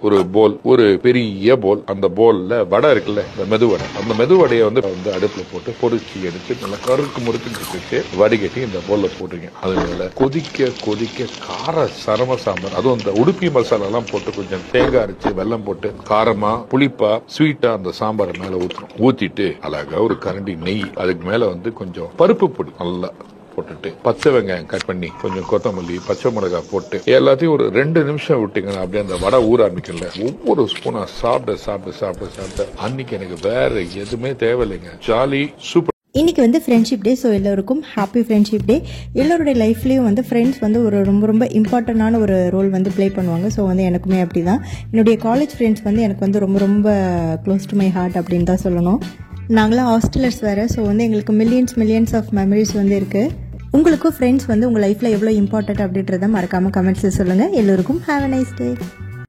ஒரு போல், ஒரு பெரிய போல், அந்த போல்ல வடை இருக்குல்ல, இந்த மெதுவடை, அந்த மெதுவடையை வந்து அடுப்புல போட்டு பொரிச்சு எடுத்து நல்லா கருக்கு முறுக்குன்னு வச்சு வடிகட்டி இந்த போல்ல போட்டுருங்க. அது மேல கொதிக்க கொதிக்க கார சரம சாம்பார், அதுவும் இந்த உடுப்பி மசாலா எல்லாம் போட்டு கொஞ்சம் தேங்காய் அரைச்சு வெல்லம் போட்டு காரமா புளிப்பா ஸ்வீட்டா அந்த சாம்பார் மேல ஊற்றணும். ஊத்திட்டு அழகா ஒரு கரண்டி நெய், அதுக்கு மேல வந்து கொஞ்சம் பருப்பு பொடி நல்லா போட்டுட்டு பச்சை வெங்காயம் கட் பண்ணி கொஞ்சம் கொத்தமல்லி பச்சை மிளகாய் போட்டு எல்லாத்தையும் ஒரு 2 நிமிஷம் விட்டீங்கன்னா அப்படியே அந்த வடை ஊற ஆரம்பிக்கல. ஒவ்வொரு ஸ்பூனா சாப்பிட்டு அன்னைக்கு எனக்கு வேற எதுவுமே தேவையில்லைங்க. Jolly super. இன்றைக்கி வந்து ஃப்ரெண்ட்ஷிப் டே. ஸோ எல்லோருக்கும் ஹாப்பி ஃப்ரெண்ட்ஷிப் டே. எல்லோருடைய லைஃப்லேயும் வந்து ஃப்ரெண்ட்ஸ் வந்து ஒரு ரொம்ப இம்பார்ட்டண்டான ஒரு ரோல் வந்து ப்ளே பண்ணுவாங்க. ஸோ வந்து எனக்குமே அப்படி தான். என்னுடைய காலேஜ் ஃப்ரெண்ட்ஸ் வந்து எனக்கு வந்து ரொம்ப க்ளோஸ் டு மை ஹார்ட் அப்படின்னு தான் சொல்லணும். நாங்களாம் ஹாஸ்டலர்ஸ் வேறு. ஸோ வந்து எங்களுக்கு மில்லியன்ஸ் ஆஃப் மெமரிஸ் வந்து இருக்குது. உங்களுக்கும் ஃப்ரெண்ட்ஸ் வந்து உங்கள் லைஃப்பில் எவ்வளோ இம்பார்ட்டன்ட் அப்படின்றத மறக்காமல் கமெண்ட்ஸில் சொல்லுங்கள். எல்லோருக்கும் ஹேவ் அ நைஸ் டே.